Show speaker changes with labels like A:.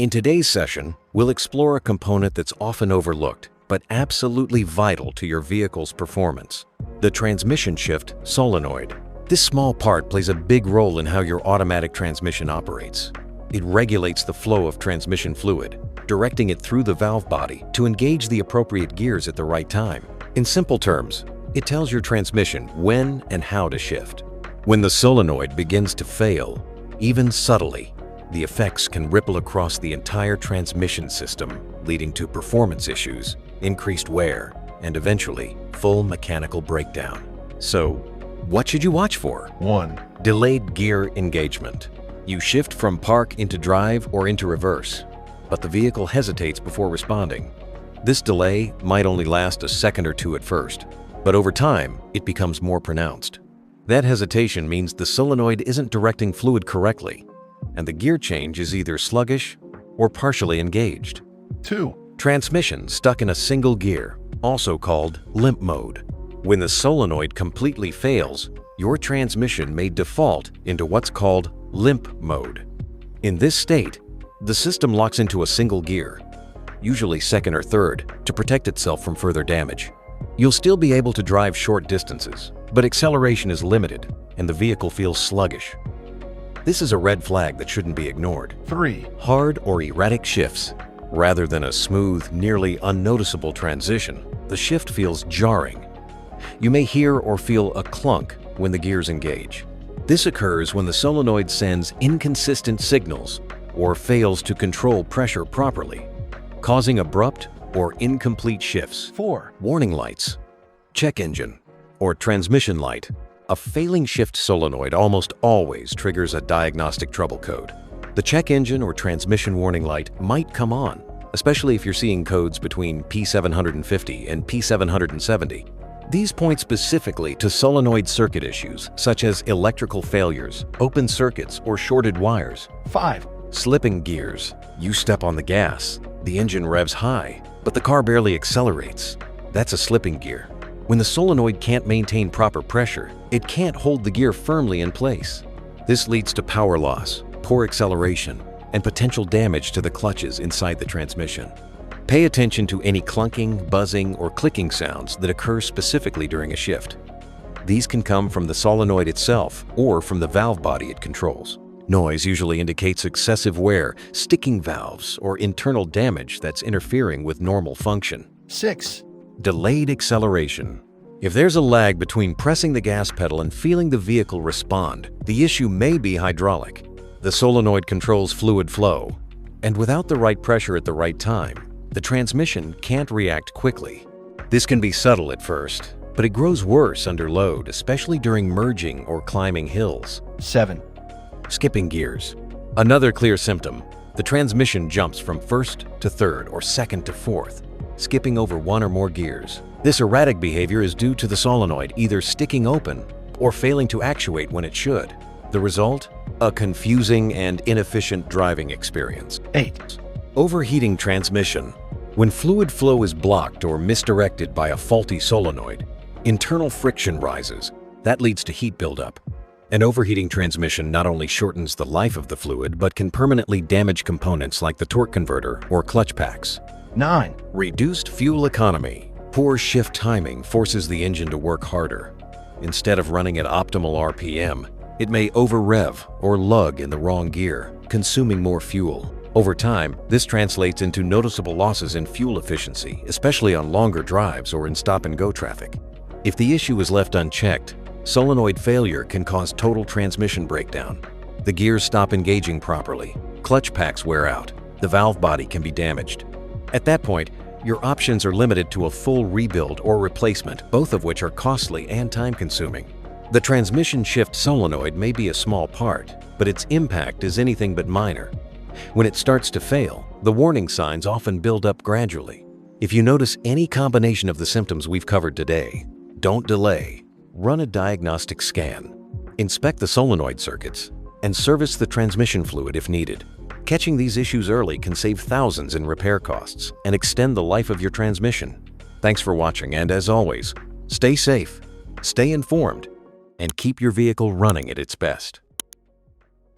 A: In today's session, we'll explore a component that's often overlooked, but absolutely vital to your vehicle's performance: the transmission shift solenoid. This small part plays a big role in how your automatic transmission operates. It regulates the flow of transmission fluid, directing it through the valve body to engage the appropriate gears at the right time. In simple terms, it tells your transmission when and how to shift. When the solenoid begins to fail, even subtly, the effects can ripple across the entire transmission system, leading to performance issues, increased wear, and eventually full mechanical breakdown. So, what should you watch for?
B: 1.
A: Delayed gear engagement. You shift from park into drive or into reverse, but the vehicle hesitates before responding. This delay might only last a second or two at first, but over time, it becomes more pronounced. That hesitation means the solenoid isn't directing fluid correctly, and the gear change is either sluggish or partially engaged.
B: 2.
A: Transmission stuck in a single gear, also called limp mode. When the solenoid completely fails, your transmission may default into what's called limp mode. In this state, the system locks into a single gear, usually second or third, to protect itself from further damage. You'll still be able to drive short distances, but acceleration is limited and the vehicle feels sluggish. This is a red flag that shouldn't be ignored.
B: 3.
A: Hard or erratic shifts. Rather than a smooth, nearly unnoticeable transition, the shift feels jarring. You may hear or feel a clunk when the gears engage. This occurs when the solenoid sends inconsistent signals or fails to control pressure properly, causing abrupt or incomplete shifts.
B: 4.
A: Warning lights, check engine, or transmission light. A failing shift solenoid almost always triggers a diagnostic trouble code. The check engine or transmission warning light might come on, especially if you're seeing codes between P750 and P770. These point specifically to solenoid circuit issues such as electrical failures, open circuits, or shorted wires.
B: 5.
A: Slipping gears. You step on the gas, the engine revs high, but the car barely accelerates. That's a slipping gear. When the solenoid can't maintain proper pressure, it can't hold the gear firmly in place. This leads to power loss, poor acceleration, and potential damage to the clutches inside the transmission. Pay attention to any clunking, buzzing, or clicking sounds that occur specifically during a shift. These can come from the solenoid itself or from the valve body it controls. Noise usually indicates excessive wear, sticking valves, or internal damage that's interfering with normal function.
B: 6.
A: Delayed acceleration. If there's a lag between pressing the gas pedal and feeling the vehicle respond, the issue may be hydraulic. The solenoid controls fluid flow, and without the right pressure at the right time, the transmission can't react quickly. This can be subtle at first, but it grows worse under load, especially during merging or climbing hills.
B: 7.
A: Skipping gears. Another clear symptom. The transmission jumps from first to third or second to fourth, skipping over one or more gears. This erratic behavior is due to the solenoid either sticking open or failing to actuate when it should. The result? A confusing and inefficient driving experience.
B: 8.
A: Overheating transmission. When fluid flow is blocked or misdirected by a faulty solenoid, internal friction rises. That leads to heat buildup. An overheating transmission not only shortens the life of the fluid, but can permanently damage components like the torque converter or clutch packs.
B: 9.
A: Reduced fuel economy. Poor shift timing forces the engine to work harder. Instead of running at optimal RPM, it may over-rev or lug in the wrong gear, consuming more fuel. Over time, this translates into noticeable losses in fuel efficiency, especially on longer drives or in stop-and-go traffic. If the issue is left unchecked, solenoid failure can cause total transmission breakdown. The gears stop engaging properly, clutch packs wear out, the valve body can be damaged. At that point, your options are limited to a full rebuild or replacement, both of which are costly and time-consuming. The transmission shift solenoid may be a small part, but its impact is anything but minor. When it starts to fail, the warning signs often build up gradually. If you notice any combination of the symptoms we've covered today, don't delay. Run a diagnostic scan, inspect the solenoid circuits, and service the transmission fluid if needed. Catching these issues early can save thousands in repair costs and extend the life of your transmission. Thanks for watching, and as always, stay safe, stay informed, and keep your vehicle running at its best.